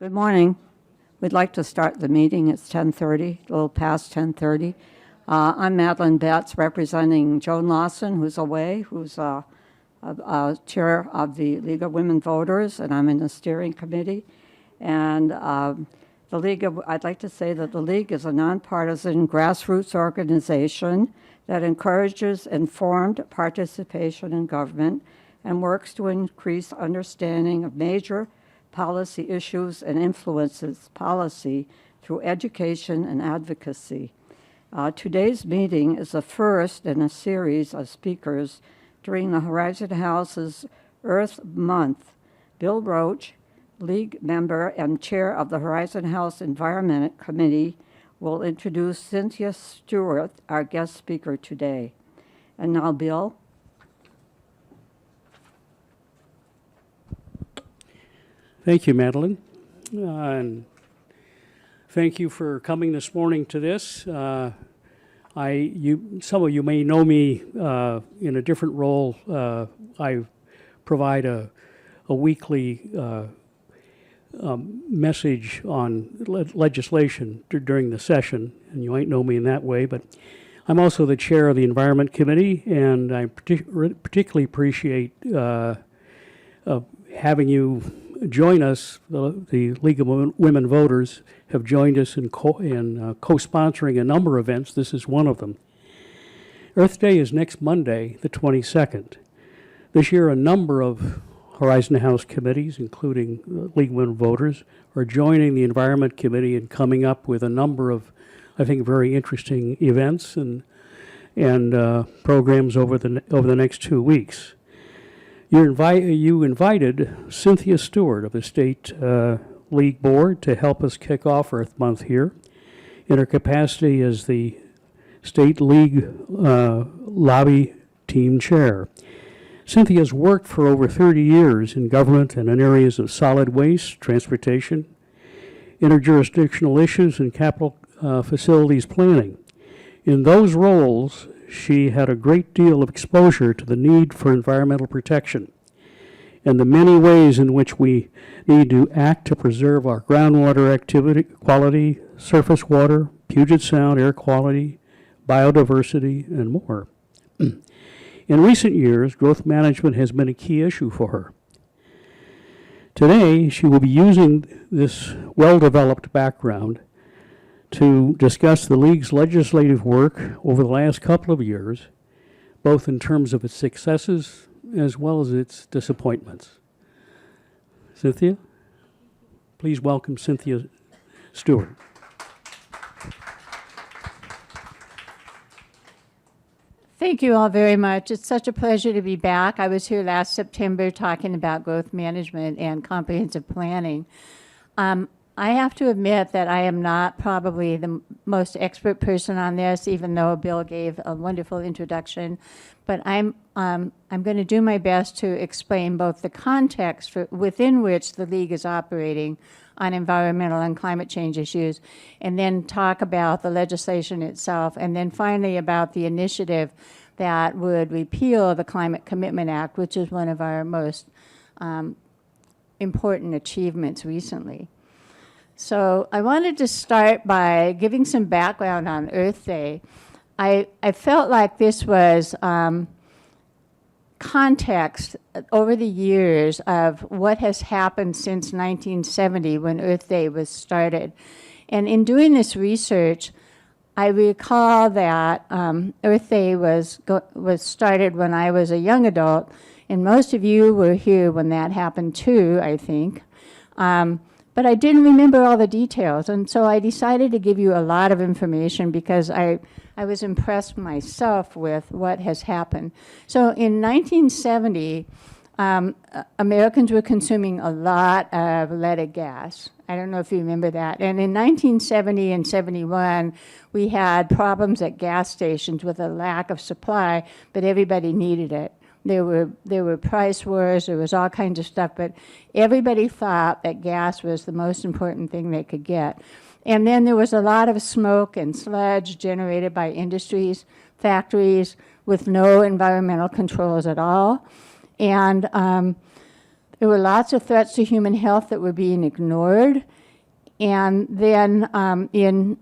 Good morning. We'd like to start the meeting. It's 10:30, a little past 10:30. I'm Madeline Betts, representing Joan Lawson, who's away, who's chair of the League of Women Voters, and I'm in the steering committee. And I'd like to say that the League is a nonpartisan grassroots organization that encourages informed participation in government and works to increase understanding of major policy issues and influences policy through education and advocacy. Today's meeting is the first in a series of speakers during the Horizon House's Earth Month. Bill Roach, League member and chair of the Horizon House Environment Committee, will introduce Cynthia Stewart, our guest speaker today. And now, Bill. Thank you, Madeline. And thank you for coming this morning to this. Some of you may know me in a different role. I provide a weekly message on legislation during the session, and you might know me in that way, but I'm also the chair of the Environment Committee, and I particularly appreciate having you join us. The League of Women Voters have joined us in co-sponsoring a number of events. This is one of them. Earth Day is next Monday, the 22nd. This year, a number of Horizon House committees, including League of Women Voters, are joining the Environment Committee and coming up with a number of, I think, very interesting events and programs over the next 2 weeks. You invited Cynthia Stewart of the State League Board to help us kick off Earth Month here in her capacity as the State League Lobby Team Chair. Cynthia's worked for over 30 years in government and in areas of solid waste, transportation, interjurisdictional issues, and capital facilities planning. In those roles, she had a great deal of exposure to the need for environmental protection and the many ways in which we need to act to preserve our groundwater activity quality, surface water, Puget Sound air quality, biodiversity, and more. In recent years, growth management has been a key issue for her. Today, she will be using this well-developed background to discuss the League's legislative work over the last couple of years, both in terms of its successes as well as its disappointments. Cynthia, please welcome Cynthia Stewart. Thank you all very much. It's such a pleasure to be back. I was here last September talking about growth management and comprehensive planning. I have to admit that I am not probably the most expert person on this, even though Bill gave a wonderful introduction. But I'm going to do my best to explain both the context within which the League is operating on environmental and climate change issues, and then talk about the legislation itself, and then finally about the initiative that would repeal the Climate Commitment Act, which is one of our most important achievements recently. So I wanted to start by giving some background on Earth Day. I felt like this was context over the years of what has happened since 1970 when Earth Day was started. And in doing this research, I recall that Earth Day was started when I was a young adult, and most of you were here when that happened too, I think. But I didn't remember all the details, and so I decided to give you a lot of information because I was impressed myself with what has happened. So in 1970, Americans were consuming a lot of leaded gas. I don't know if you remember that. And in 1970 and 71, we had problems at gas stations with a lack of supply, but everybody needed it. There were price wars, there was all kinds of stuff, but everybody thought that gas was the most important thing they could get. And then there was a lot of smoke and sludge generated by industries, factories, with no environmental controls at all. And there were lots of threats to human health that were being ignored. And then in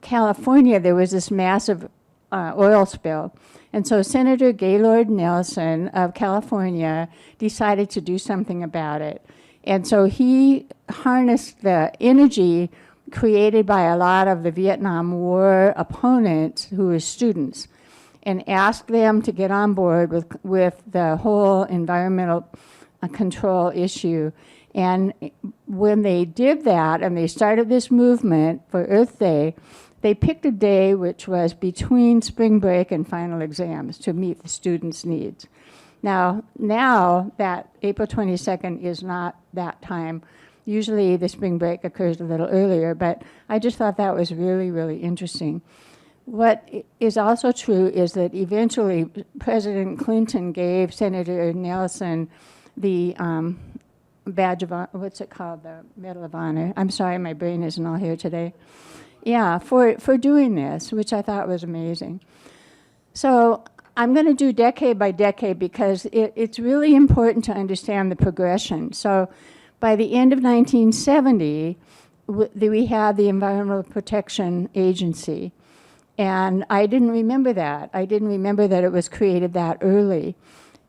California, there was this massive oil spill. And so Senator Gaylord Nelson of California decided to do something about it. And so he harnessed the energy created by a lot of the Vietnam War opponents who were students and asked them to get on board with the whole environmental control issue. And when they did that and they started this movement for Earth Day, they picked a day which was between spring break and final exams to meet the students' needs. Now that April 22nd is not that time. Usually the spring break occurs a little earlier, but I just thought that was really, really interesting. What is also true is that eventually President Clinton gave Senator Nelson the badge of honor, what's it called, the Medal of Honor. I'm sorry, my brain isn't all here today. Yeah, for doing this, which I thought was amazing. So I'm going to do decade by decade because it's really important to understand the progression. So by the end of 1970, we had the Environmental Protection Agency. And I didn't remember that. I didn't remember that it was created that early.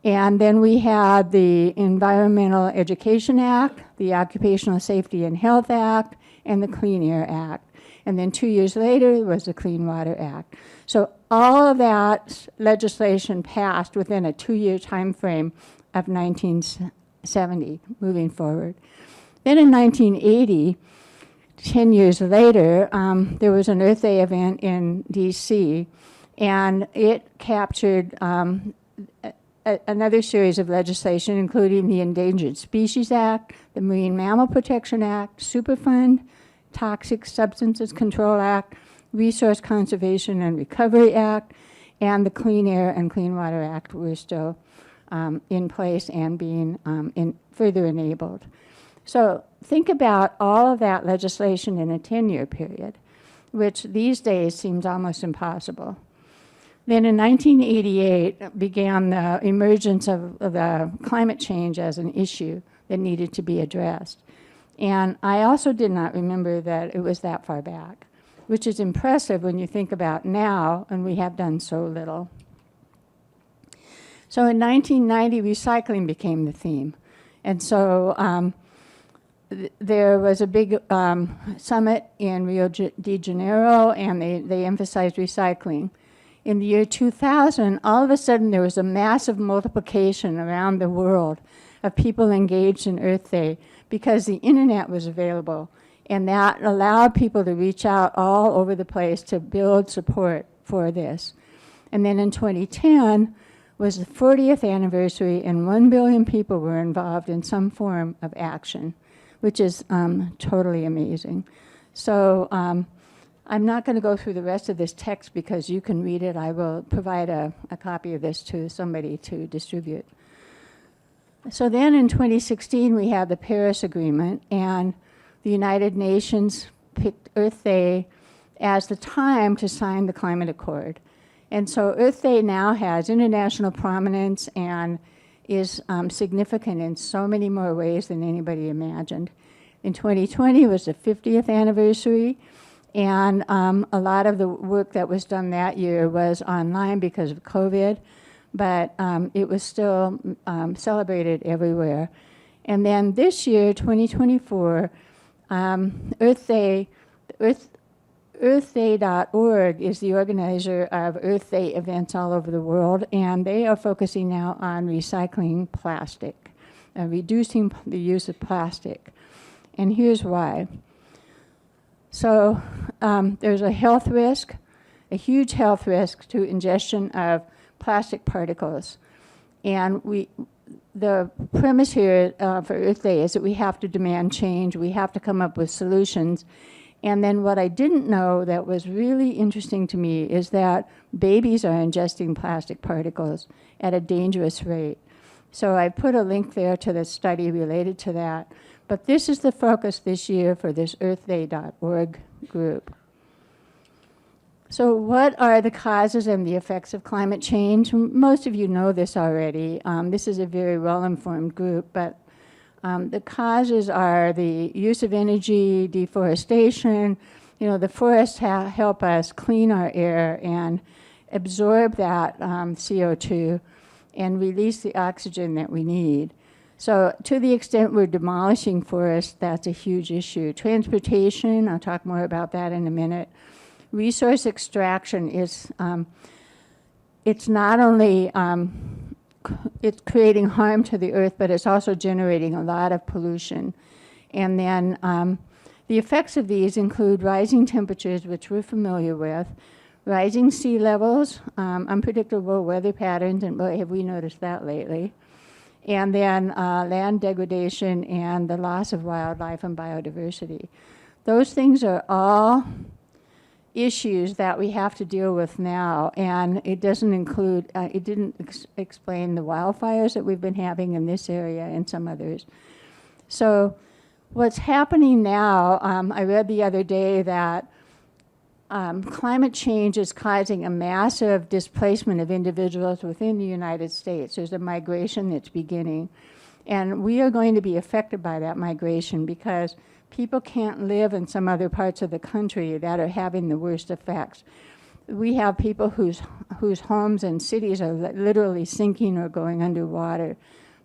And then we had the Environmental Education Act, the Occupational Safety and Health Act, and the Clean Air Act. And then 2 years later was the Clean Water Act. So all of that legislation passed within a 2-year time frame of 1970, moving forward. Then in 1980, 10 years later, there was an Earth Day event in DC, and it captured another series of legislation, including the Endangered Species Act, the Marine Mammal Protection Act, Superfund, Toxic Substances Control Act, Resource Conservation and Recovery Act, and the Clean Air and Clean Water Act were still in place and being further enabled. So think about all of that legislation in a 10-year period, which these days seems almost impossible. Then in 1988 began the emergence of the climate change as an issue that needed to be addressed. And I also did not remember that it was that far back, which is impressive when you think about now, and we have done so little. So in 1990, recycling became the theme. And so there was a big summit in Rio de Janeiro, and they emphasized recycling. In the year 2000, all of a sudden there was a massive multiplication around the world of people engaged in Earth Day because the internet was available, and that allowed people to reach out all over the place to build support for this. And then in 2010 was the 40th anniversary, and 1 billion people were involved in some form of action, which is totally amazing. So I'm not going to go through the rest of this text because you can read it. I will provide a copy of this to somebody to distribute. So then in 2016, we had the Paris Agreement, and the United Nations picked Earth Day as the time to sign the Climate Accord. And so Earth Day now has international prominence and is significant in so many more ways than anybody imagined. In 2020 was the 50th anniversary, and a lot of the work that was done that year was online because of COVID, but it was still celebrated everywhere. And then this year, 2024, Earthday.org is the organizer of Earth Day events all over the world, and they are focusing now on recycling plastic, reducing the use of plastic. And here's why. So there's a health risk, a huge health risk to ingestion of plastic particles. And the premise here for Earth Day is that we have to demand change, we have to come up with solutions. And then what I didn't know that was really interesting to me is that babies are ingesting plastic particles at a dangerous rate. So I put a link there to the study related to that. But this is the focus this year for this earthday.org group. So what are the causes and the effects of climate change? Most of you know this already. This is a very well-informed group, but The causes are the use of energy, deforestation. You know, the forests help us clean our air and absorb that CO2 and release the oxygen that we need. So to the extent we're demolishing forests, that's a huge issue. Transportation, I'll talk more about that in a minute. Resource extraction is, it's not only, it's creating harm to the earth, but it's also generating a lot of pollution. And then the effects of these include rising temperatures, which we're familiar with, rising sea levels, unpredictable weather patterns, and boy, have we noticed that lately. And then land degradation and the loss of wildlife and biodiversity. Those things are all issues that we have to deal with now, and it doesn't include, it didn't explain the wildfires that we've been having in this area and some others. So what's happening now, I read the other day that climate change is causing a massive displacement of individuals within the United States. There's a migration that's beginning. And we are going to be affected by that migration because people can't live in some other parts of the country that are having the worst effects. We have people whose homes and cities are literally sinking or going underwater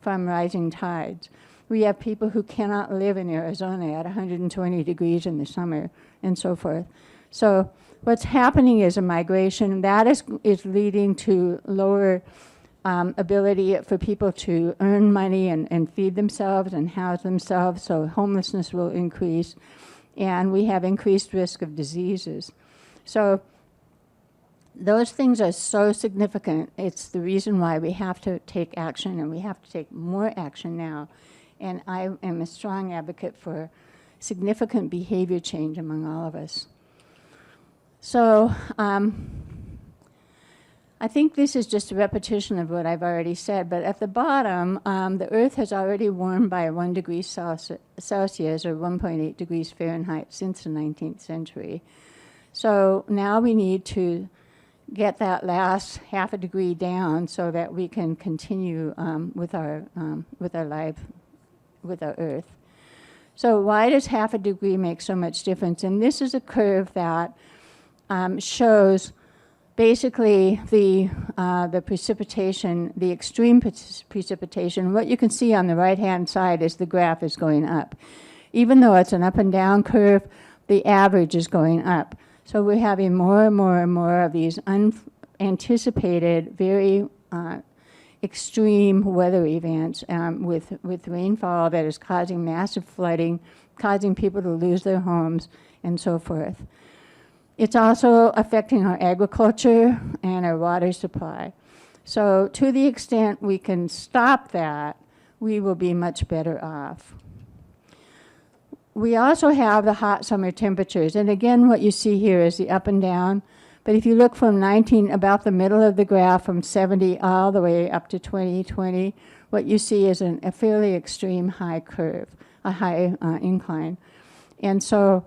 from rising tides. We have people who cannot live in Arizona at 120 degrees in the summer and so forth. So what's happening is a migration that is leading to lower ability for people to earn money and feed themselves and house themselves, so homelessness will increase, and we have increased risk of diseases. So those things are so significant. It's the reason why we have to take action, and we have to take more action now. And I am a strong advocate for significant behavior change among all of us. So I think this is just a repetition of what I've already said, but at the bottom, the Earth has already warmed by 1 degree Celsius or 1.8 degrees Fahrenheit since the 19th century. So now we need to get that last half a degree down so that we can continue with our life, with our Earth. So why does half a degree make so much difference? And this is a curve that shows basically the precipitation, the extreme precipitation. What you can see on the right-hand side is the graph is going up. Even though it's an up and down curve, the average is going up. So we're having more and more and more of these unanticipated, very extreme weather events with rainfall that is causing massive flooding, causing people to lose their homes, and so forth. It's also affecting our agriculture and our water supply. So to the extent we can stop that, we will be much better off. We also have the hot summer temperatures. And again, what you see here is the up and down. But if you look from about the middle of the graph, from 70 all the way up to 2020, what you see is a fairly extreme high curve, a high incline. And so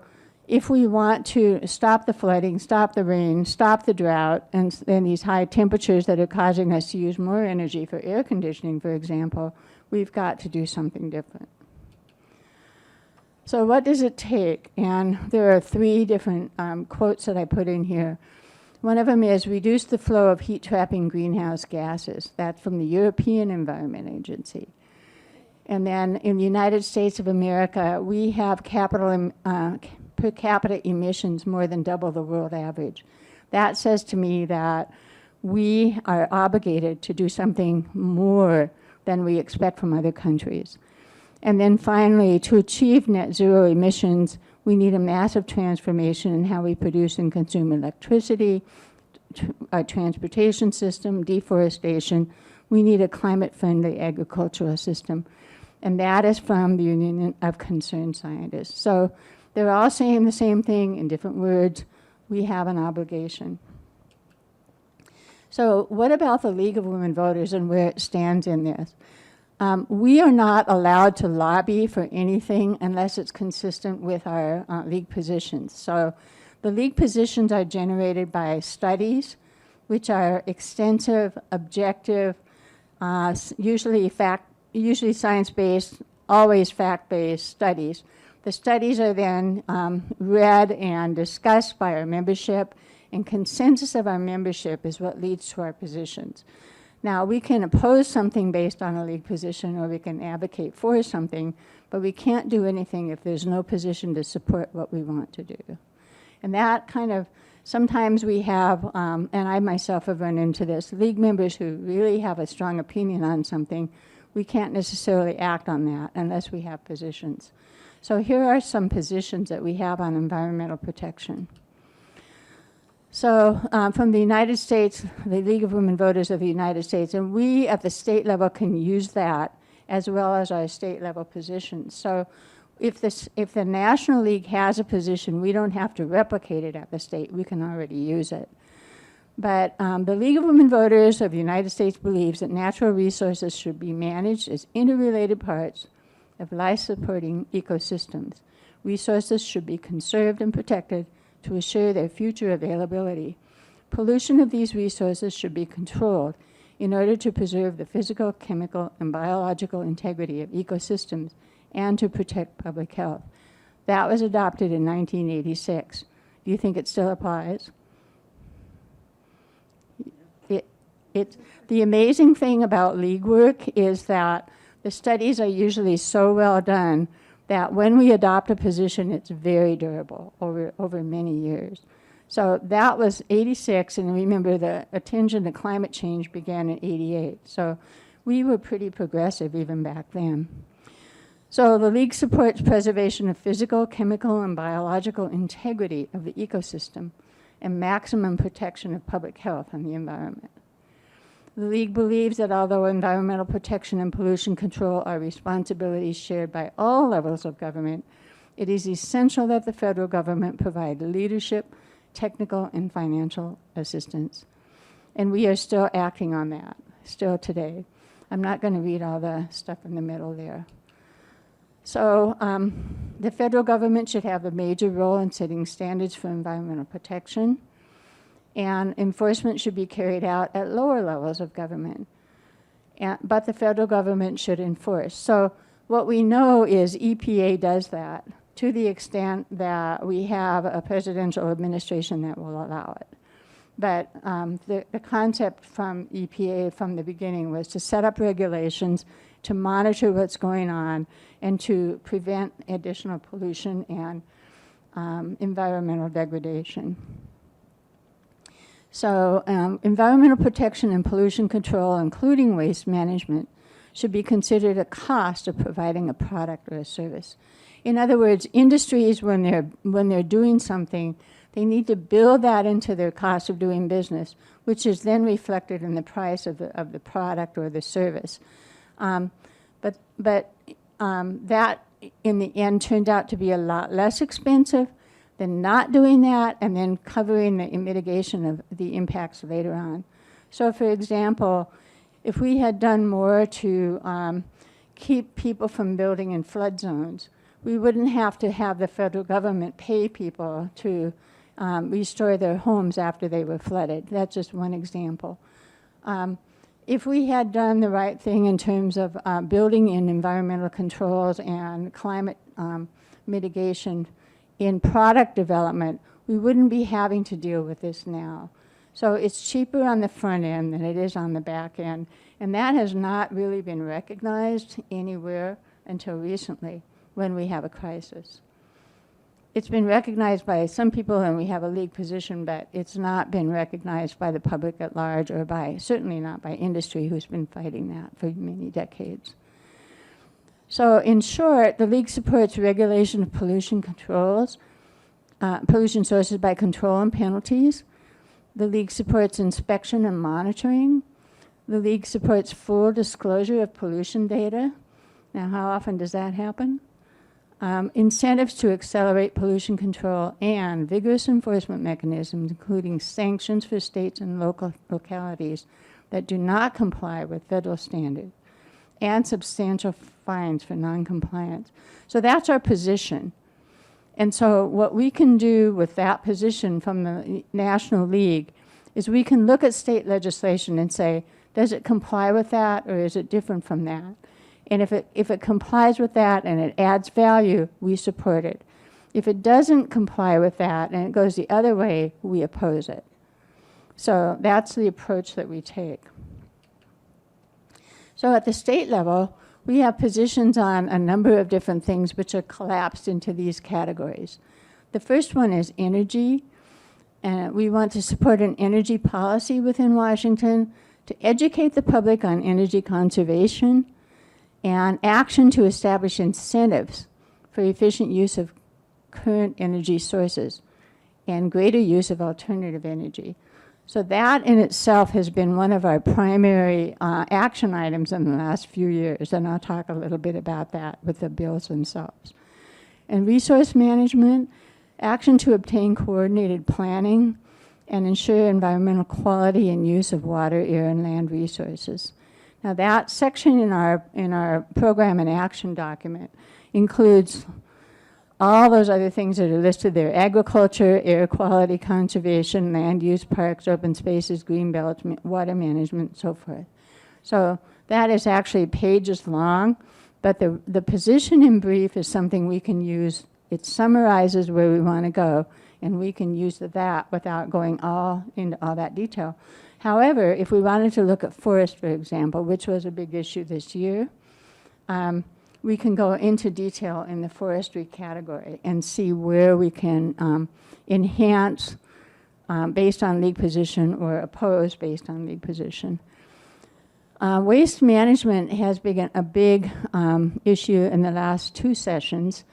if we want to stop the flooding, stop the rain, stop the drought, and these high temperatures that are causing us to use more energy for air conditioning, for example, we've got to do something different. So what does it take? And there are 3 different quotes that I put in here. One of them is reduce the flow of heat-trapping greenhouse gases. That's from the European Environment Agency. And then in the United States of America, we have per capita emissions more than double the world average. That says to me that we are obligated to do something more than we expect from other countries. And then finally, to achieve net zero emissions, we need a massive transformation in how we produce and consume electricity, our transportation system, deforestation. We need a climate-friendly agricultural system. And that is from the Union of Concerned Scientists. So they're all saying the same thing in different words. We have an obligation. So what about the League of Women Voters and where it stands in this? We are not allowed to lobby for anything unless it's consistent with our League positions. So the League positions are generated by studies, which are extensive, objective, usually science-based, always fact-based studies. The studies are then read and discussed by our membership, and consensus of our membership is what leads to our positions. Now, we can oppose something based on a league position, or we can advocate for something, but we can't do anything if there's no position to support what we want to do. And that kind of, sometimes we have, and I myself have run into this, league members who really have a strong opinion on something, we can't necessarily act on that unless we have positions. So here are some positions that we have on environmental protection. So from the United States, the League of Women Voters of the United States, and we at the state level can use that as well as our state level positions. So if the National League has a position, we don't have to replicate it at the state. We can already use it. But the League of Women Voters of the United States believes that natural resources should be managed as interrelated parts of life-supporting ecosystems. Resources should be conserved and protected to assure their future availability. Pollution of these resources should be controlled in order to preserve the physical, chemical, and biological integrity of ecosystems and to protect public health. That was adopted in 1986. Do you think it still applies? The amazing thing about league work is that the studies are usually so well done that when we adopt a position, it's very durable over many years. So that was 86, and remember the attention to climate change began in 88. So we were pretty progressive even back then. So the League supports preservation of physical, chemical, and biological integrity of the ecosystem and maximum protection of public health and the environment. The League believes that although environmental protection and pollution control are responsibilities shared by all levels of government, it is essential that the federal government provide leadership, technical, and financial assistance. And we are still acting on that, still today. I'm not going to read all the stuff in the middle there. So the federal government should have a major role in setting standards for environmental protection, and enforcement should be carried out at lower levels of government. But the federal government should enforce. So what we know is EPA does that to the extent that we have a presidential administration that will allow it. But the concept from EPA from the beginning was to set up regulations, to monitor what's going on, and to prevent additional pollution and environmental degradation. So environmental protection and pollution control, including waste management, should be considered a cost of providing a product or a service. In other words, industries, when they're doing something, they need to build that into their cost of doing business, which is then reflected in the price of the product or the service. But that, in the end, turned out to be a lot less expensive than not doing that and then covering the mitigation of the impacts later on. So, for example, if we had done more to keep people from building in flood zones, we wouldn't have to have the federal government pay people to restore their homes after they were flooded. That's just one example. If we had done the right thing in terms of building in environmental controls and climate mitigation in product development, we wouldn't be having to deal with this now. So it's cheaper on the front end than it is on the back end, and that has not really been recognized anywhere until recently when we have a crisis. It's been recognized by some people and we have a league position, but it's not been recognized by the public at large, or certainly not by industry, who's been fighting that for many decades. So in short, the league supports regulation of pollution controls, pollution sources by control and penalties. The league supports inspection and monitoring. The league supports full disclosure of pollution data. Now, how often does that happen? Incentives to accelerate pollution control and vigorous enforcement mechanisms, including sanctions for states and localities that do not comply with federal standards, and substantial fines for noncompliance. So that's our position. And so what we can do with that position from the National League is we can look at state legislation and say, does it comply with that, or is it different from that? And if it complies with that and it adds value, we support it. If it doesn't comply with that and it goes the other way, we oppose it. So that's the approach that we take. So at the state level, we have positions on a number of different things which are collapsed into these categories. The first one is energy. And we want to support an energy policy within Washington to educate the public on energy conservation and action to establish incentives for efficient use of current energy sources and greater use of alternative energy. So that in itself has been one of our primary action items in the last few years, and I'll talk a little bit about that with the bills themselves. And resource management, action to obtain coordinated planning and ensure environmental quality and use of water, air, and land resources. Now that section in our program and action document includes all those other things that are listed there: agriculture, air quality conservation, land use, parks, open spaces, green belts, water management, and so forth. So that is actually pages long, but the position in brief is something we can use. It summarizes where we want to go, and we can use that without going into all that detail. However, if we wanted to look at forest, for example, which was a big issue this year, we can go into detail in the forestry category and see where we can enhance based on league position or oppose based on league position. Waste management has been a big issue in the last 2 sessions,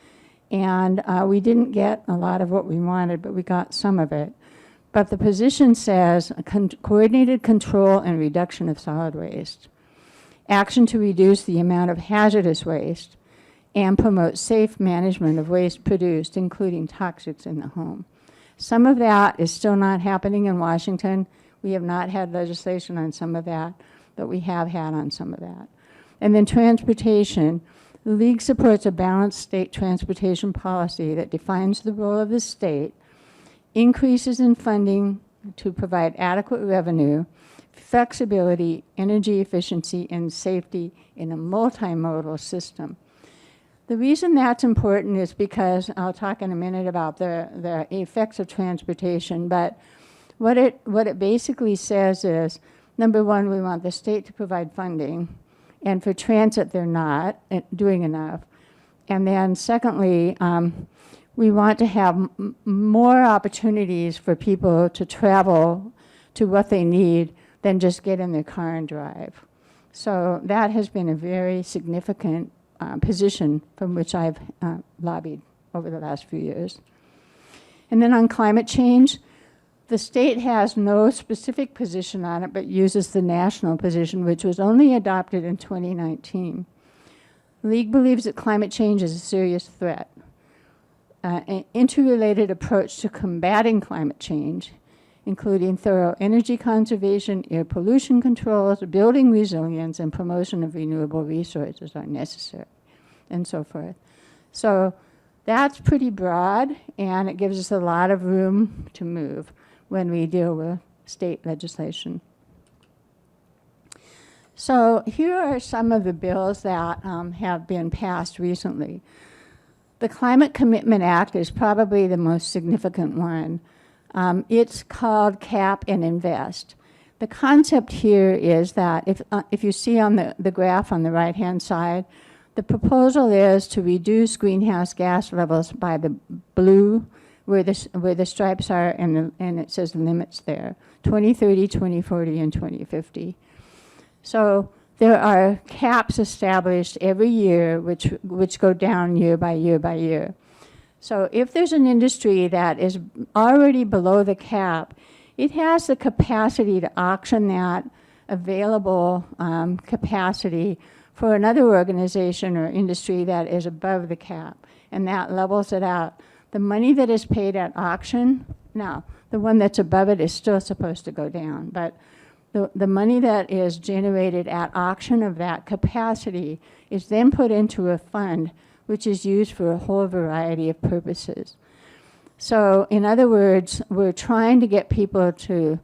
and we didn't get a lot of what we wanted, but we got some of it. But the position says coordinated control and reduction of solid waste, action to reduce the amount of hazardous waste, and promote safe management of waste produced, including toxics in the home. Some of that is still not happening in Washington. We have not had legislation on some of that, but we have had on some of that. And then transportation. The League supports a balanced state transportation policy that defines the role of the state, increases in funding to provide adequate revenue, flexibility, energy efficiency, and safety in a multimodal system. The reason that's important is because, I'll talk in a minute about the effects of transportation, but what it basically says is, number one, we want the state to provide funding, and for transit, they're not doing enough. And then secondly, we want to have more opportunities for people to travel to what they need than just get in their car and drive. So that has been a very significant position from which I've lobbied over the last few years. And then on climate change, the state has no specific position on it, but uses the national position, which was only adopted in 2019. The League believes that climate change is a serious threat. An interrelated approach to combating climate change, including thorough energy conservation, air pollution controls, building resilience, and promotion of renewable resources are necessary, and so forth. So that's pretty broad, and it gives us a lot of room to move when we deal with state legislation. So here are some of the bills that have been passed recently. The Climate Commitment Act is probably the most significant one. It's called Cap and Invest. The concept here is that if you see on the graph on the right-hand side, the proposal is to reduce greenhouse gas levels by the blue, where the stripes are, and it says limits there, 2030, 2040, and 2050. So there are caps established every year which go down year by year by year. So if there's an industry that is already below the cap, it has the capacity to auction that available capacity for another organization or industry that is above the cap, and that levels it out. The money that is paid at auction, now, the one that's above it is still supposed to go down, but the money that is generated at auction of that capacity is then put into a fund which is used for a whole variety of purposes. So in other words, we're trying to get people to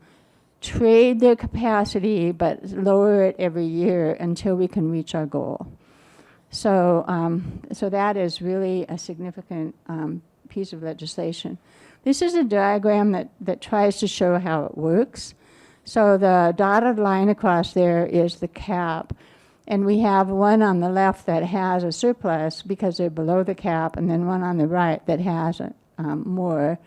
trade their capacity but lower it every year until we can reach our goal. So that is really a significant piece of legislation. This is a diagram that tries to show how it works. So the dotted line across there is the cap. And we have one on the left that has a surplus because they're below the cap, and then one on the right that has more.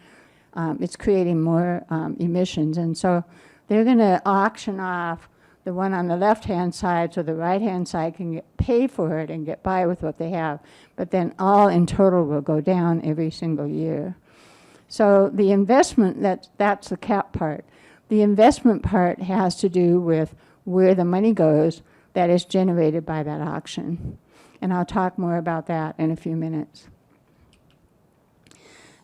It's creating more emissions. And so they're going to auction off the one on the left-hand side so the right-hand side can pay for it and get by with what they have. But then all in total will go down every single year. So the investment, that's the cap part. The investment part has to do with where the money goes that is generated by that auction. And I'll talk more about that in a few minutes.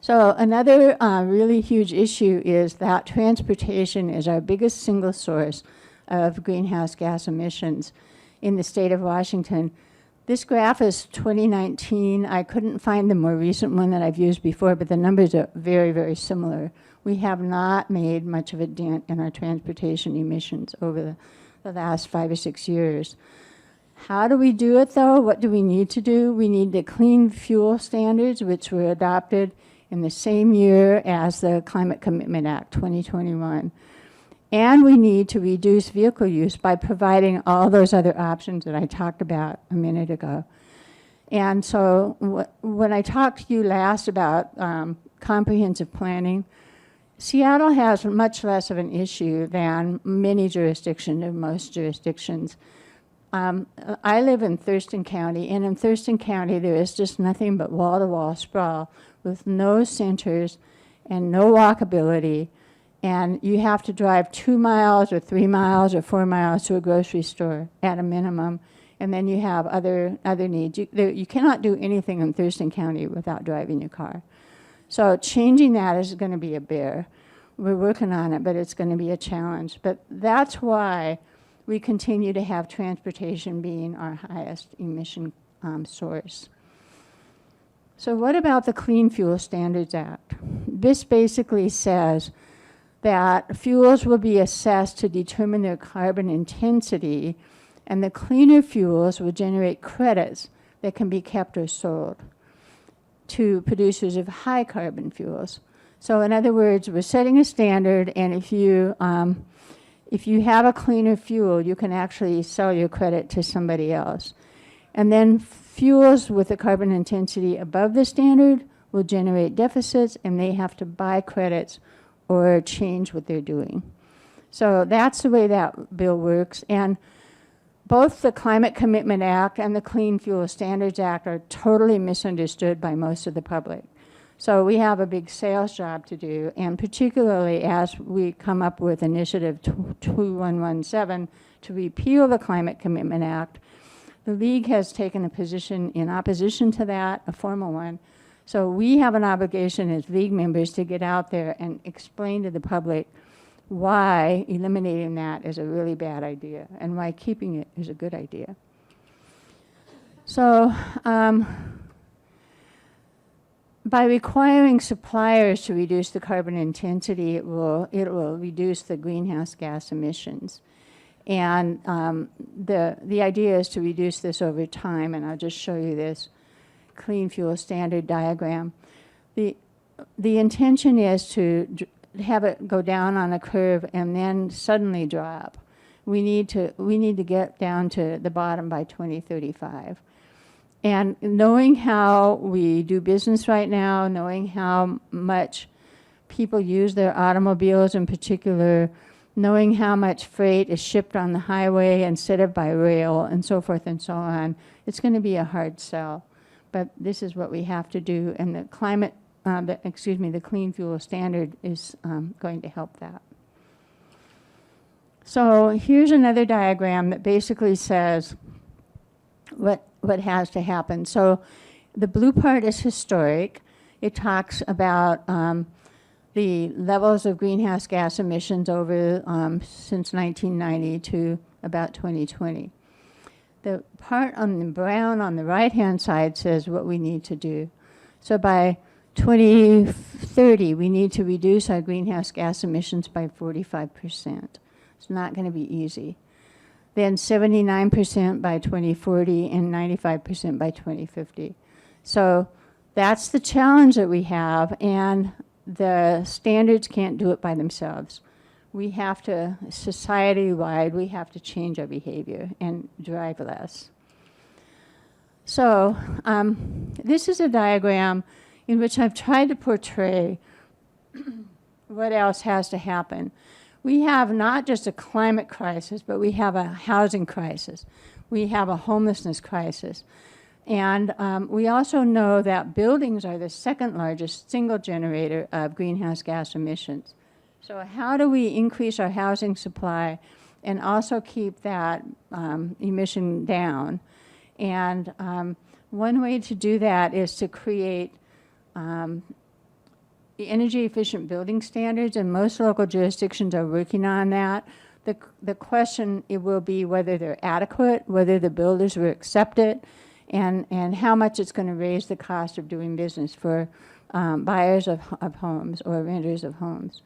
So another really huge issue is that transportation is our biggest single source of greenhouse gas emissions in the state of Washington. This graph is 2019. I couldn't find the more recent one that I've used before, but the numbers are very, very similar. We have not made much of a dent in our transportation emissions over the last 5 or 6 years. How do we do it, though? What do we need to do? We need the clean fuel standards, which were adopted in the same year as the Climate Commitment Act, 2021. And we need to reduce vehicle use by providing all those other options that I talked about a minute ago. And so when I talked to you last about comprehensive planning, Seattle has much less of an issue than many jurisdictions, or most jurisdictions. I live in Thurston County, and in Thurston County there is just nothing but wall-to-wall sprawl with no centers and no walkability. And you have to drive 2 miles or 3 miles or 4 miles to a grocery store at a minimum. And then you have other needs. You cannot do anything in Thurston County without driving your car. So changing that is going to be a bear. We're working on it, but it's going to be a challenge. But that's why we continue to have transportation being our highest emission source. So what about the Clean Fuel Standards Act? This basically says that fuels will be assessed to determine their carbon intensity, and the cleaner fuels will generate credits that can be kept or sold to producers of high carbon fuels. So in other words, we're setting a standard, and if you have a cleaner fuel, you can actually sell your credit to somebody else. And then fuels with a carbon intensity above the standard will generate deficits, and they have to buy credits or change what they're doing. So that's the way that bill works. And both the Climate Commitment Act and the Clean Fuel Standards Act are totally misunderstood by most of the public. So we have a big sales job to do, and particularly as we come up with Initiative 2117 to repeal the Climate Commitment Act, the League has taken a position in opposition to that, a formal one. So we have an obligation as League members to get out there and explain to the public why eliminating that is a really bad idea and why keeping it is a good idea. So by requiring suppliers to reduce the carbon intensity, it will reduce the greenhouse gas emissions. And the idea is to reduce this over time, and I'll just show you this Clean Fuel Standard diagram. The intention is to have it go down on a curve and then suddenly drop. We need to get down to the bottom by 2035. And knowing how we do business right now, knowing how much people use their automobiles in particular, knowing how much freight is shipped on the highway instead of by rail, and so forth and so on, it's going to be a hard sell. But this is what we have to do, and the the Clean Fuel Standard is going to help that. So here's another diagram that basically says what has to happen. So the blue part is historic. It talks about the levels of greenhouse gas emissions over since 1990 to about 2020. The part on the brown on the right-hand side says what we need to do. So by 2030, we need to reduce our greenhouse gas emissions by 45%. It's not going to be easy. then 79% by 2040, and 95% by 2050. So that's the challenge that we have, and the standards can't do it by themselves. We have to, society-wide, we have to change our behavior and drive less. So this is a diagram in which I've tried to portray what else has to happen. We have not just a climate crisis, but we have a housing crisis. We have a homelessness crisis. And we also know that buildings are the second largest single generator of greenhouse gas emissions. So how do we increase our housing supply and also keep that emission down? And one way to do that is to create energy efficient building standards, and most local jurisdictions are working on that. The question, it will be whether they're adequate, whether the builders will accept it, and how much it's going to raise the cost of doing business for buyers of homes or renters of homes.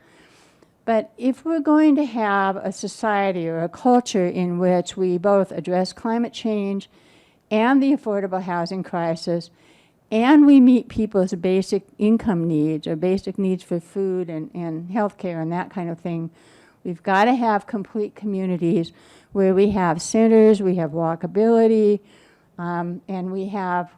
But if we're going to have a society or a culture in which we both address climate change and the affordable housing crisis, and we meet people's basic income needs or basic needs for food and health care and that kind of thing, we've got to have complete communities where we have centers, we have walkability, and we have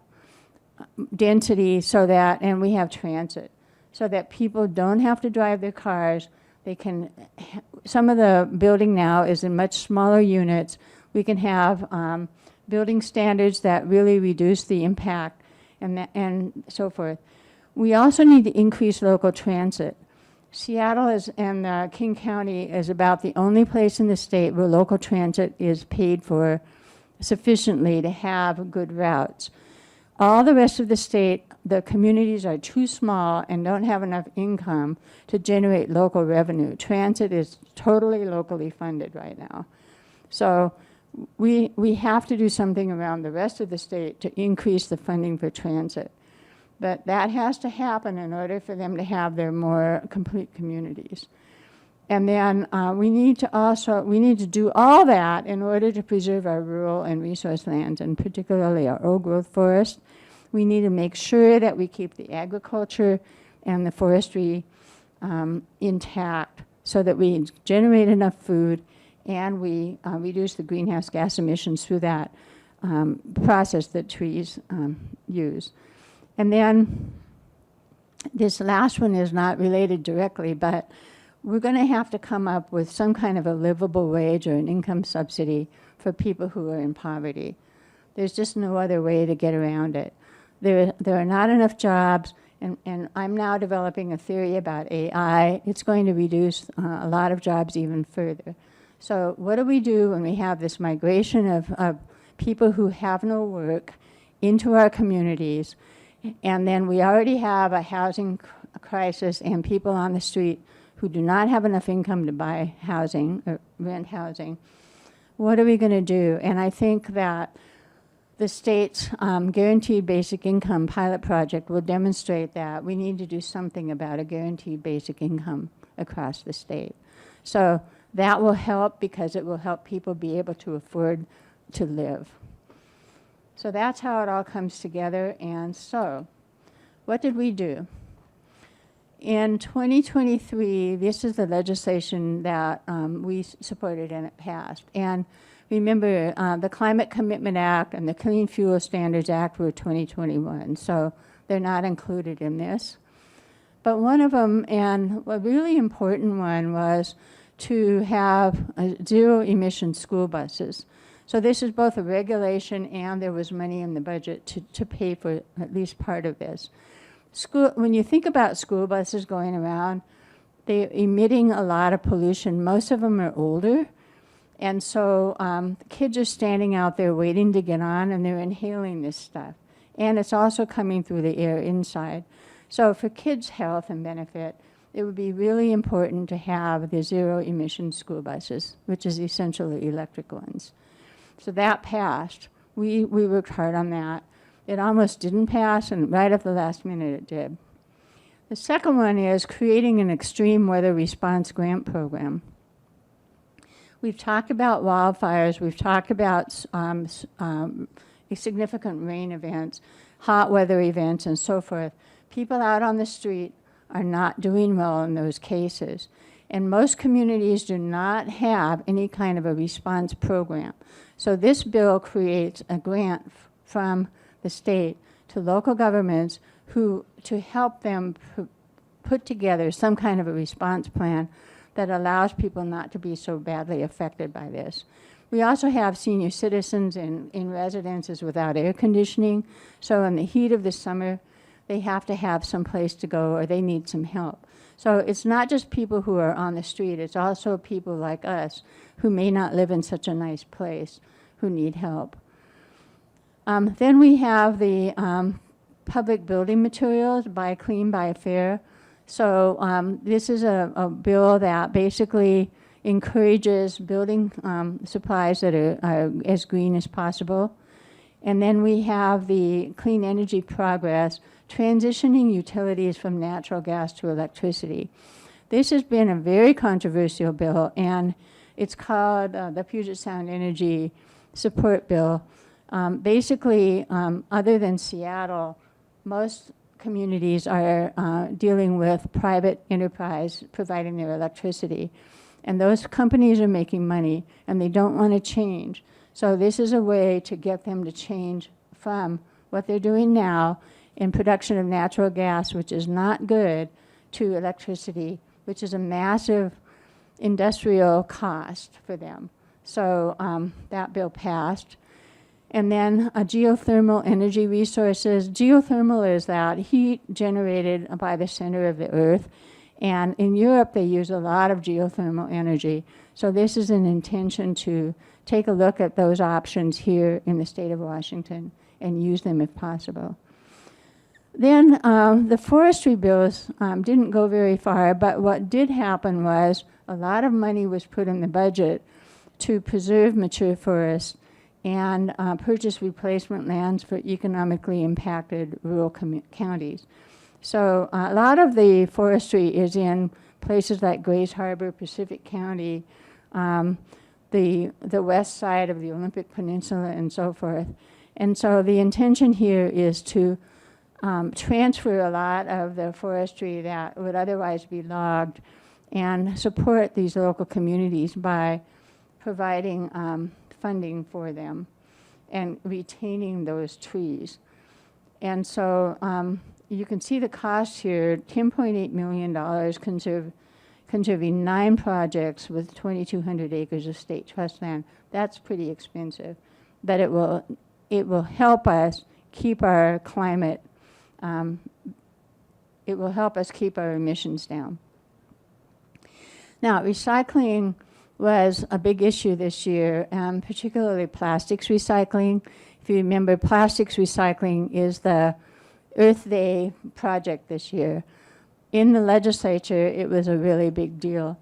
density so that, and we have transit, so that people don't have to drive their cars. They can, some of the building now is in much smaller units. We can have building standards that really reduce the impact and so forth. We also need to increase local transit. Seattle and King County is about the only place in the state where local transit is paid for sufficiently to have good routes. All the rest of the state, the communities are too small and don't have enough income to generate local revenue. Transit is totally locally funded right now. So we have to do something around the rest of the state to increase the funding for transit. But that has to happen in order for them to have their more complete communities. And then we need to do all that in order to preserve our rural and resource lands, and particularly our old growth forest. We need to make sure that we keep the agriculture and the forestry intact so that we generate enough food and we reduce the greenhouse gas emissions through that process that trees use. And then this last one is not related directly, but we're going to have to come up with some kind of a livable wage or an income subsidy for people who are in poverty. There's just no other way to get around it. There are not enough jobs, and I'm now developing a theory about AI. It's going to reduce a lot of jobs even further. So what do we do when we have this migration of people who have no work into our communities, and then we already have a housing crisis and people on the street who do not have enough income to buy housing or rent housing? What are we going to do? And I think that the state's guaranteed basic income pilot project will demonstrate that we need to do something about a guaranteed basic income across the state. So that will help because it will help people be able to afford to live. So that's how it all comes together. And so what did we do? In 2023, this is the legislation that we supported and it passed. And remember, the Climate Commitment Act and the Clean Fuel Standards Act were 2021, so they're not included in this. But one of them, and a really important one, was to have zero emission school buses. So this is both a regulation and there was money in the budget to pay for at least part of this. When you think about school buses going around, they're emitting a lot of pollution. Most of them are older. And so kids are standing out there waiting to get on, and they're inhaling this stuff. And it's also coming through the air inside. So for kids' health and benefit, it would be really important to have the zero-emission school buses, which is essentially electric ones. So that passed. We worked hard on that. It almost didn't pass, and right at the last minute it did. The second one is creating an extreme weather response grant program. We've talked about wildfires, we've talked about significant rain events, hot weather events, and so forth. People out on the street are not doing well in those cases. And most communities do not have any kind of a response program. So this bill creates a grant from the state to local governments to help them put together some kind of a response plan that allows people not to be so badly affected by this. We also have senior citizens in residences without air conditioning. So in the heat of the summer, they have to have some place to go or they need some help. So it's not just people who are on the street, it's also people like us who may not live in such a nice place who need help. Then we have the public building materials, Buy Clean, Buy Fair. So this is a bill that basically encourages building supplies that are as green as possible. And then we have the Clean Energy Progress, transitioning utilities from natural gas to electricity. This has been a very controversial bill, and it's called the Puget Sound Energy Support Bill. Basically, other than Seattle, most communities are dealing with private enterprise providing their electricity. And those companies are making money, and they don't want to change. So this is a way to get them to change from what they're doing now in production of natural gas, which is not good, to electricity, which is a massive industrial cost for them. So that bill passed. And then geothermal energy resources. Geothermal is that heat generated by the center of the earth. And in Europe, they use a lot of geothermal energy. So this is an intention to take a look at those options here in the state of Washington and use them if possible. Then the forestry bills didn't go very far, but what did happen was a lot of money was put in the budget to preserve mature forests and purchase replacement lands for economically impacted rural counties. So a lot of the forestry is in places like Grays Harbor, Pacific County, the west side of the Olympic Peninsula, and so forth. And so the intention here is to transfer a lot of the forestry that would otherwise be logged and support these local communities by providing funding for them and retaining those trees. And so you can see the cost here, $10.8 million conserving 9 projects with 2,200 acres of state trust land. That's pretty expensive, but it will help us keep our climate, it will help us keep our emissions down. Now, recycling was a big issue this year, particularly plastics recycling. If you remember, plastics recycling is the Earth Day project this year. In the legislature, it was a really big deal.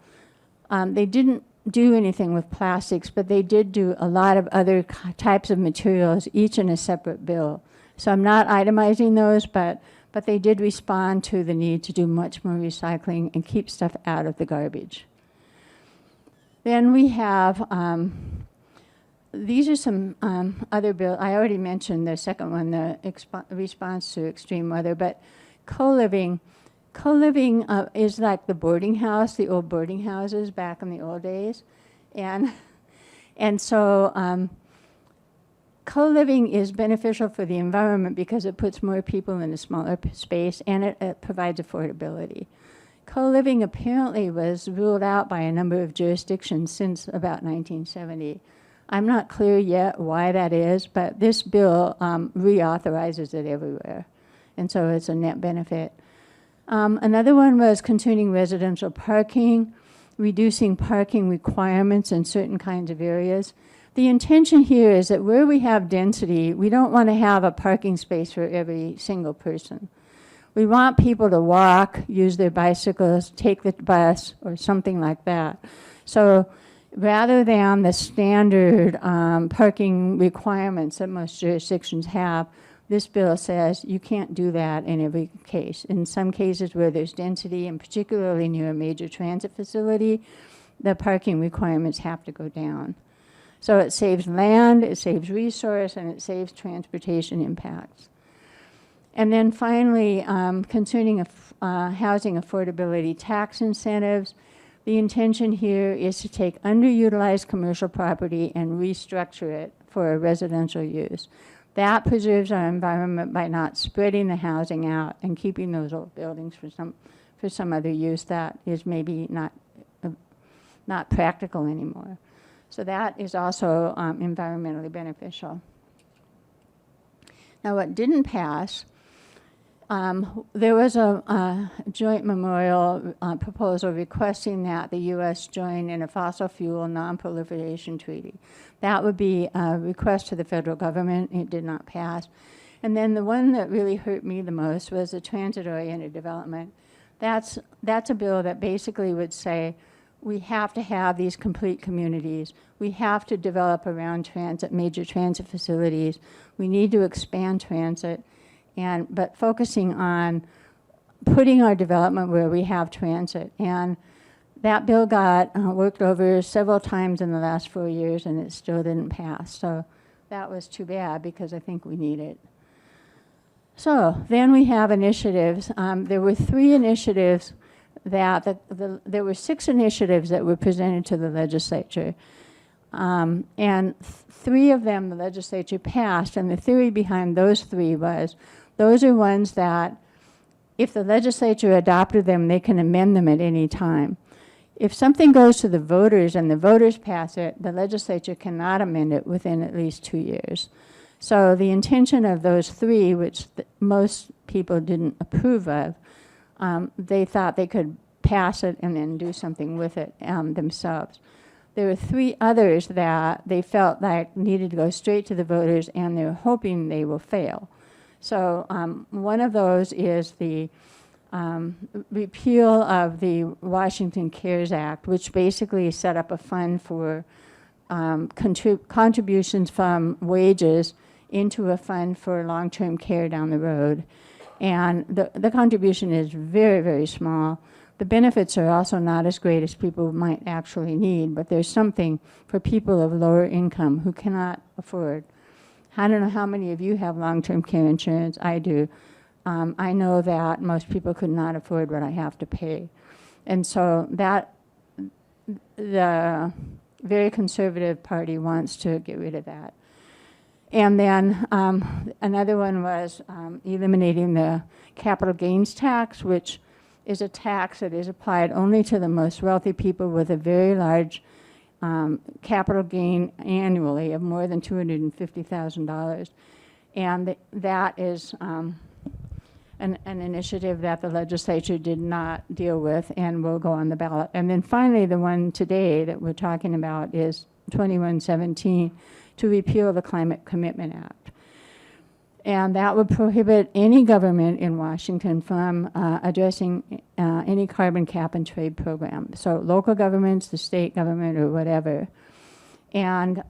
They didn't do anything with plastics, but they did do a lot of other types of materials, each in a separate bill. So I'm not itemizing those, but they did respond to the need to do much more recycling and keep stuff out of the garbage. Then we have, these are some other bills. I already mentioned the second one, the response to extreme weather, but co-living. Co-living is like the boarding house, the old boarding houses back in the old days. And so co-living is beneficial for the environment because it puts more people in a smaller space and it provides affordability. Co-living apparently was ruled out by a number of jurisdictions since about 1970. I'm not clear yet why that is, but this bill reauthorizes it everywhere. And so it's a net benefit. Another one was concerning residential parking, reducing parking requirements in certain kinds of areas. The intention here is that where we have density, we don't want to have a parking space for every single person. We want people to walk, use their bicycles, take the bus, or something like that. So rather than the standard parking requirements that most jurisdictions have, this bill says you can't do that in every case. In some cases where there's density, and particularly near a major transit facility, the parking requirements have to go down. So it saves land, it saves resource, and it saves transportation impacts. And then finally, concerning housing affordability tax incentives, the intention here is to take underutilized commercial property and restructure it for a residential use. That preserves our environment by not spreading the housing out and keeping those old buildings for some other use that is maybe not practical anymore. So that is also environmentally beneficial. Now, what didn't pass, there was a joint memorial proposal requesting that the U.S. join in a fossil fuel non-proliferation treaty. That would be a request to the federal government. It did not pass. And then the one that really hurt me the most was the transit-oriented development. That's a bill that basically would say, we have to have these complete communities. We have to develop around transit, major transit facilities. We need to expand transit, but focusing on putting our development where we have transit. And that bill got worked over several times in the last 4 years, and it still didn't pass. So that was too bad, because I think we need it. So then we have initiatives. There were 3 initiatives there were 6 initiatives that were presented to the legislature. And 3 of them the legislature passed, and the theory behind those 3 was, those are ones that if the legislature adopted them, they can amend them at any time. If something goes to the voters and the voters pass it, the legislature cannot amend it within at least 2 years. So the intention of those 3, which most people didn't approve of, they thought they could pass it and then do something with it themselves. There were 3 others that they felt like needed to go straight to the voters, and they're hoping they will fail. So one of those is the repeal of the Washington CARES Act, which basically set up a fund for contributions from wages into a fund for long-term care down the road. And the contribution is very, very small. The benefits are also not as great as people might actually need, but there's something for people of lower income who cannot afford. I don't know how many of you have long-term care insurance. I do. I know that most people could not afford what I have to pay. And so that the very conservative party wants to get rid of that. And then another one was eliminating the capital gains tax, which is a tax that is applied only to the most wealthy people with a very large capital gain annually of more than $250,000. And that is an initiative that the legislature did not deal with and will go on the ballot. And then finally, the one today that we're talking about is 2117, to repeal the Climate Commitment Act. And that would prohibit any government in Washington from addressing any carbon cap and trade program. So local governments, the state government, or whatever. And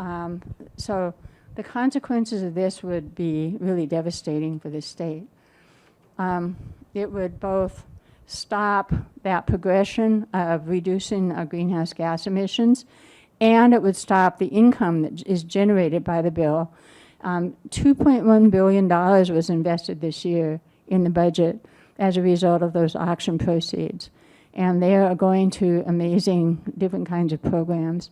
so the consequences of this would be really devastating for the state. It would both stop that progression of reducing our greenhouse gas emissions, and it would stop the income that is generated by the bill. $2.1 billion was invested this year in the budget as a result of those auction proceeds. And they are going to amazing different kinds of programs.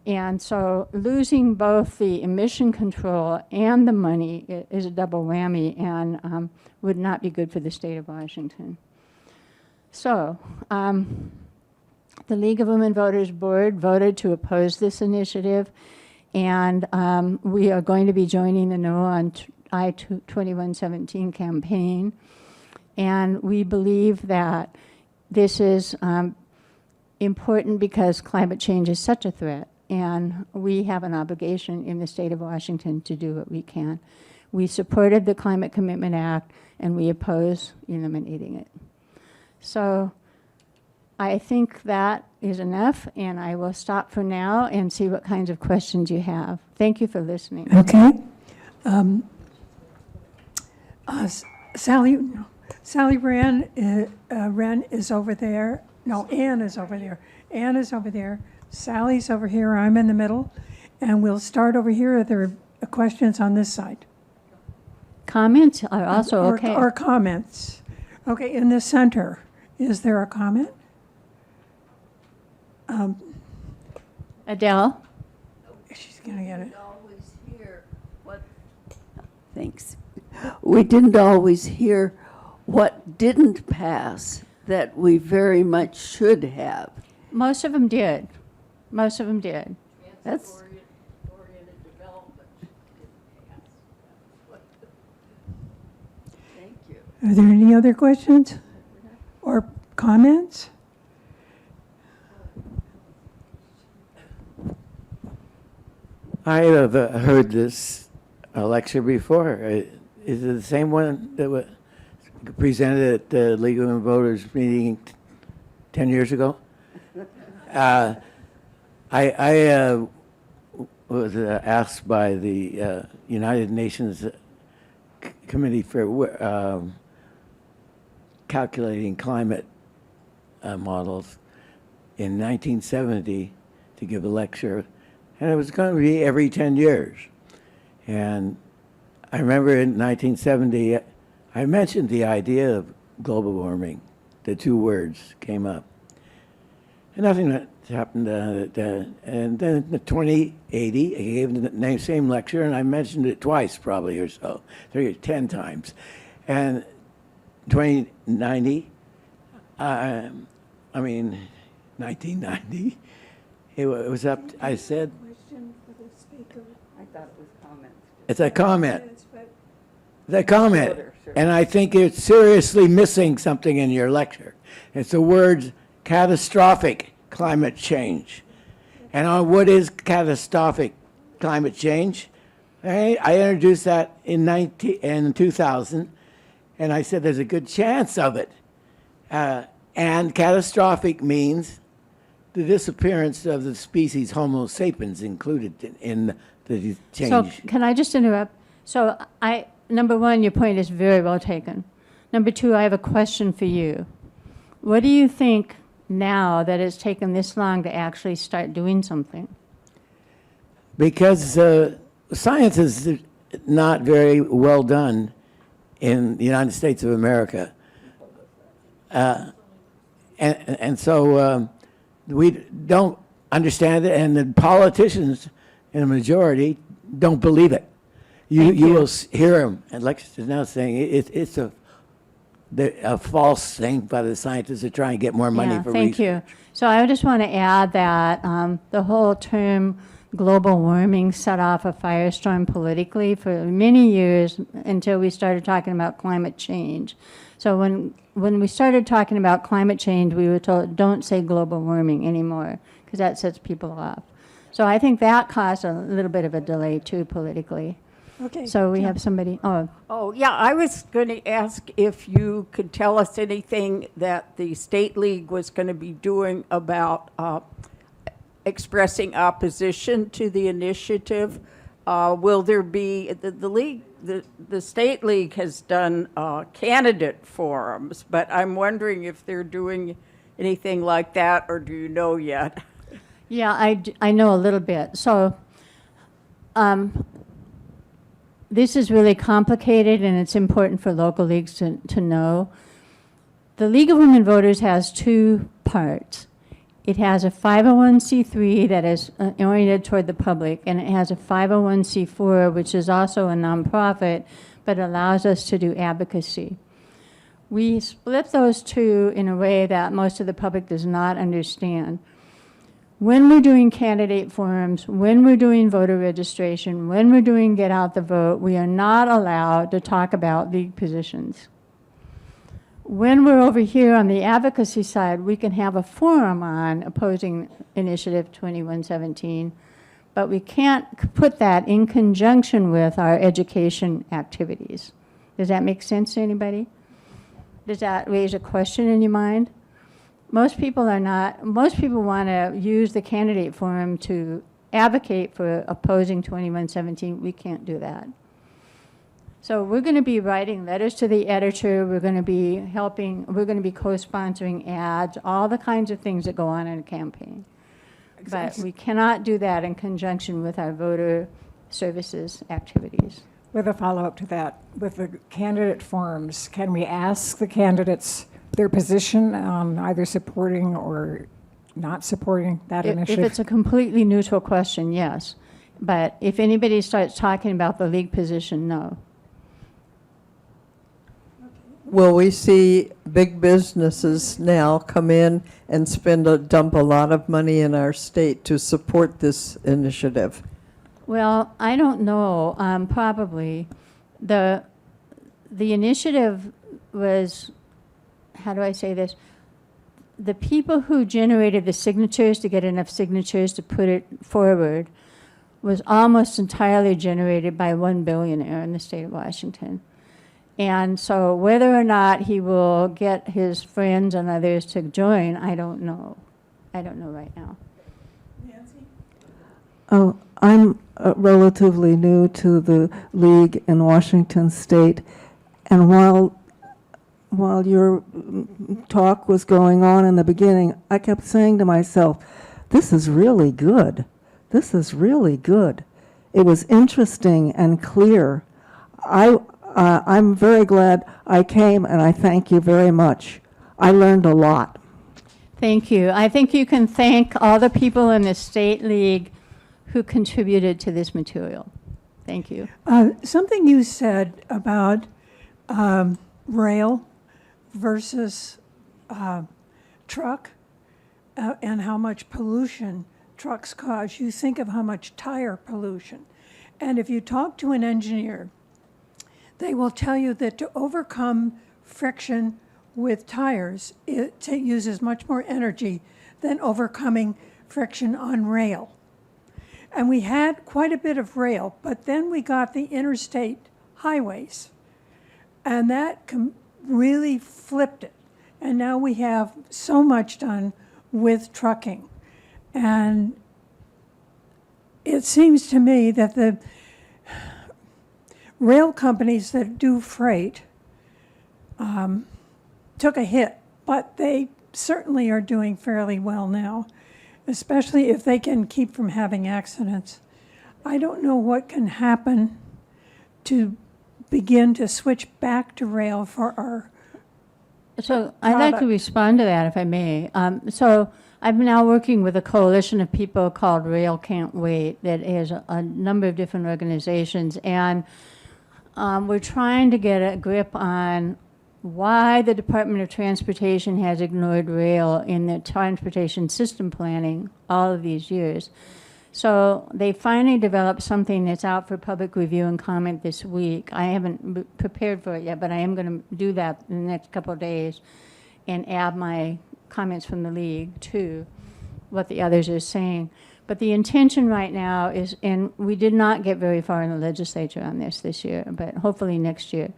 And so losing both the emission control and the money is a double whammy, and would not be good for the state of Washington. So the League of Women Voters Board voted to oppose this initiative, and we are going to be joining the No on I-2117 campaign. And we believe that this is important because climate change is such a threat, and we have an obligation in the state of Washington to do what we can. We supported the Climate Commitment Act, and we oppose eliminating it. So I think that is enough, and I will stop for now and see what kinds of questions you have. Thank you for listening. Okay. Sally Wren is over there. No, Ann is over there. Anna's over there, Sally's over here, I'm in the middle, and we'll start over here. There are questions on this side. Comments are also Or- okay. Or comments. Okay, in the center, is there a comment? Adele? She's gonna get it. Always hear what. Thanks. We didn't always hear what didn't pass that we very much should have. Most of them did. Most of them did. That's, Oriented development didn't pass. thank you. Are there any other questions or comments? I have heard this lecture before. Is it the same one that was presented at the League of Women Voters meeting 10 years ago? I was asked by the United Nations Committee for Calculating Climate Models in 1970 to give a lecture, and it was going to be every 10 years. And I remember in 1970, I mentioned the idea of global warming. The two words came up. And nothing that happened. And then in 2080, I gave the same lecture, and I mentioned it twice probably or so, 10 times. And 2090, 1990, it was up, I said, I thought it was comments. it's a comment. The comment. And I think it's seriously missing something in your lecture. It's the words catastrophic climate change. And on what is catastrophic climate change? I introduced that in 2000, and I said there's a good chance of it. And catastrophic means the disappearance of the species Homo sapiens included in the change. So can I just interrupt? So number one, your point is very well taken. Number two, I have a question for you. What do you think now that it's taken this long to actually start doing something? Because science is not very well done in the United States of America. And so we don't understand it, and the politicians in the majority don't believe it. You will hear them, and lectures now saying it's a false thing by the scientists to try and get more money for thank research. you. So I just want to add that the whole term global warming set off a firestorm politically for many years until we started talking about climate change. So when we started talking about climate change, we were told, don't say global warming anymore, because that sets people off. So I think that caused a little bit of a delay, too, politically. Okay. So we have somebody, Oh, yeah, I was going to ask if you could tell us anything that the State League was going to be doing about expressing opposition to the initiative. Will there be, the League, the State League has done candidate forums, but I'm wondering if they're doing anything like that, or do you know yet? yeah, I know a little bit. So this is really complicated, and it's important for local leagues to know. The League of Women Voters has two parts. It has a 501c3 that is oriented toward the public, and it has a 501c4, which is also a nonprofit, but allows us to do advocacy. We split those two in a way that most of the public does not understand. When we're doing candidate forums, when we're doing voter registration, when we're doing get out the vote, we are not allowed to talk about league positions. When we're over here on the advocacy side, we can have a forum on opposing Initiative 2117, but we can't put that in conjunction with our education activities. Does that make sense to anybody? Does that raise a question in your mind? Most people want to use the candidate forum to advocate for opposing 2117. We can't do that. So we're going to be writing letters to the editor. We're going to be we're going to be co-sponsoring ads, all the kinds of things that go on in a campaign. But we cannot do that in conjunction with our voter services activities. With a follow-up to that, with the candidate forums, can we ask the candidates their position on either supporting or not supporting that If initiative? it's a completely neutral question, yes. But if anybody starts talking about the league position, no. Will we see big businesses now come in and dump a lot of money in our state to support this initiative? Well, I don't know, probably. The initiative was, how do I say this? The people who generated the signatures to get enough signatures to put it forward was almost entirely generated by one billionaire in the state of Washington. And so whether or not he will get his friends and others to join, I don't know. I don't know right now. Oh, I'm relatively new to the league in Washington State, and while your talk was going on in the beginning, I kept saying to myself, this is really good. This is really good. It was interesting and clear. I'm very glad I came, and I thank you very much. I learned a lot. Thank you. I think you can thank all the people in the State League who contributed to this material. Thank you. Something you said about rail versus truck and how much pollution trucks cause. You think of how much tire pollution. And if you talk to an engineer, they will tell you that to overcome friction with tires, it uses much more energy than overcoming friction on rail. And we had quite a bit of rail, but then we got the interstate highways, and that really flipped it. And now we have so much done with trucking. And it seems to me that the rail companies that do freight took a hit, but they certainly are doing fairly well now, especially if they can keep from having accidents. I don't know what can happen to begin to switch back to rail for our So I'd like to product. respond to that, if I may. So I'm now working with a coalition of people called Rail Can't Wait that is a number of different organizations, and we're trying to get a grip on why the Department of Transportation has ignored rail in the transportation system planning all of these years. So they finally developed something that's out for public review and comment this week. I haven't prepared for it yet, but I am going to do that in the next couple of days and add my comments from the league to what the others are saying. But the intention right now is, and we did not get very far in the legislature on this year, but hopefully next year.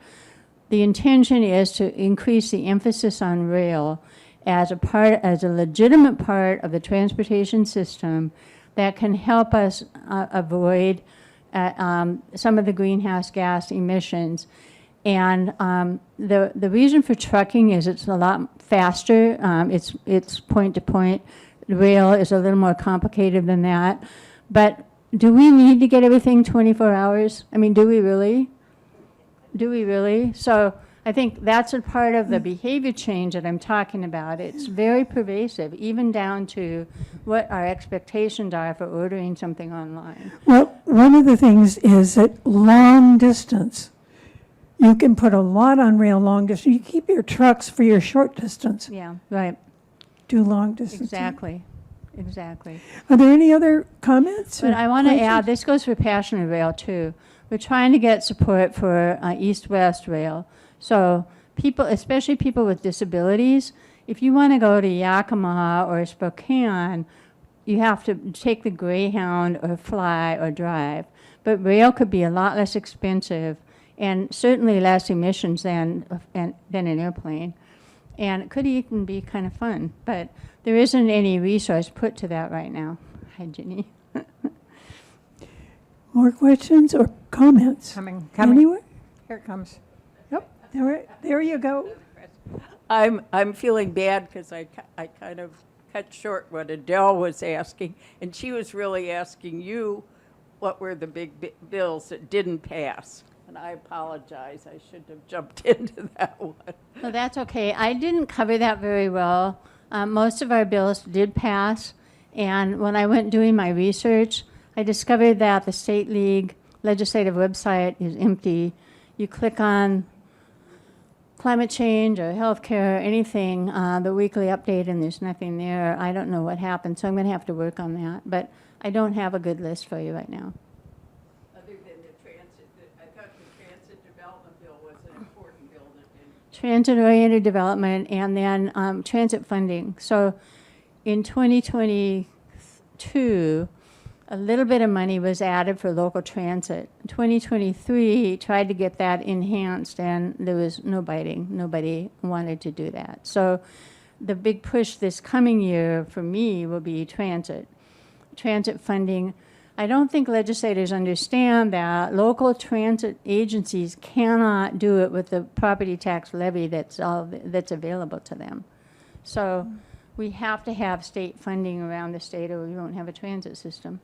The intention is to increase the emphasis on rail as a legitimate part of the transportation system that can help us avoid some of the greenhouse gas emissions. And the reason for trucking is it's a lot faster. It's point to point. Rail is a little more complicated than that. But do we need to get everything 24 hours? I mean, do we really? Do we really? So I think that's a part of the behavior change that I'm talking about. It's very pervasive, even down to what our expectations are for ordering something online. Well, one of the things is that long distance, you can put a lot on rail long distance. You keep your trucks for your short distance. Yeah, right. Do long distance. Exactly. Exactly. Are there any other comments? But or I want to questions? add, this goes for passenger rail too. We're trying to get support for east-west rail. So people, especially people with disabilities, if you want to go to Yakima or Spokane, you have to take the Greyhound or fly or drive. But rail could be a lot less expensive and certainly less emissions than an airplane. And it could even be kind of fun. But there isn't any resource put to that right now. Hi, Ginny. More questions or comments? Coming. Anywhere? Here it comes. Yep, there you go. I'm feeling bad because I kind of cut short what Adele was asking, and she was really asking you what were the big bills that didn't pass. And I apologize, I shouldn't have jumped into that one. No, that's okay. I didn't cover that very well. Most of our bills did pass, and when I went doing my research, I discovered that the State League legislative website is empty. You click on climate change or healthcare or anything, the weekly update, and there's nothing there. I don't know what happened, so I'm going to have to work on that. But I don't have a good list for you right now. Other than the transit, I thought the transit development bill was an important bill that didn't. Transit-oriented development, and then transit funding. So in 2022, a little bit of money was added for local transit. 2023 tried to get that enhanced, and there was no biting. Nobody wanted to do that. So the big push this coming year for me will be transit funding. I don't think legislators understand that local transit agencies cannot do it with the property tax levy that's available to them. So we have to have state funding around the state, or we won't have a transit system.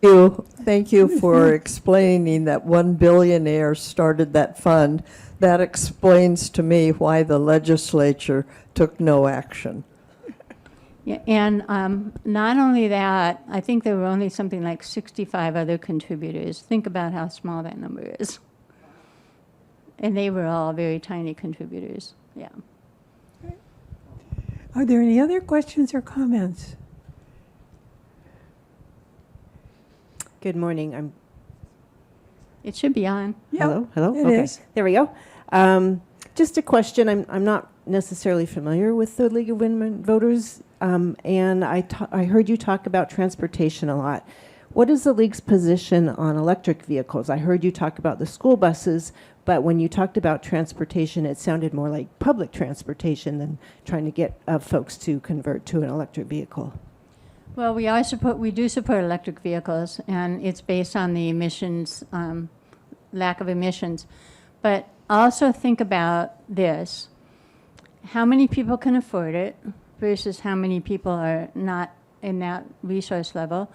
Thank you for explaining that one billionaire started that fund. That explains to me why the legislature took no action. Yeah, and not only that, I think there were only something like 65 other contributors. Think about how small that number is. And they were all very tiny contributors, yeah. Are there any other questions or comments? Good morning. It should be on. Hello. It Okay, is. there we go. Just a question. I'm not necessarily familiar with the League of Women Voters, and I heard you talk about transportation a lot. What is the League's position on electric vehicles? I heard you talk about the school buses, but when you talked about transportation, it sounded more like public transportation than trying to get folks to convert to an electric vehicle. Well, we do support electric vehicles, and it's based on the emissions, lack of emissions. But also think about this. How many people can afford it versus how many people are not in that resource level?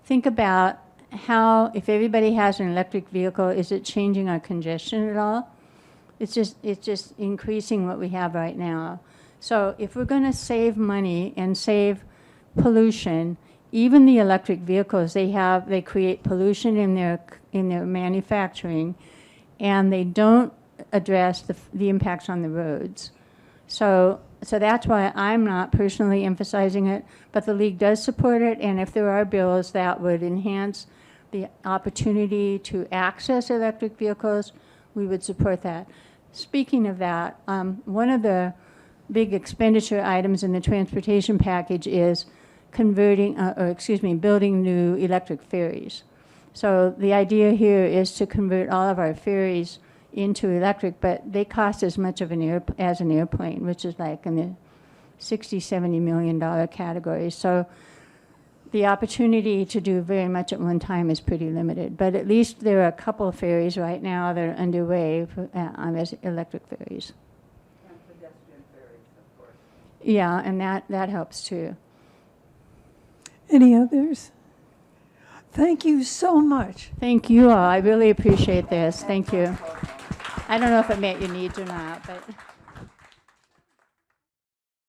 Think about how, if everybody has an electric vehicle, is it changing our congestion at all? It's just increasing what we have right now. So if we're going to save money and save pollution, even the electric vehicles, they create pollution in their manufacturing, and they don't address the impacts on the roads. So that's why I'm not personally emphasizing it, but the League does support it, and if there are bills that would enhance the opportunity to access electric vehicles, we would support that. Speaking of that, one of the big expenditure items in the transportation package is building new electric ferries. So the idea here is to convert all of our ferries into electric, but they cost as much of as an airplane, which is like in the $60–70 million category. So the opportunity to do very much at one time is pretty limited. But at least there are a couple of ferries right now that are underway as electric ferries. And pedestrian ferries, of course. Yeah, and that helps too. Any others? Thank you so much. Thank you all. I really appreciate this. Thank you. I don't know if it met your needs or not, but.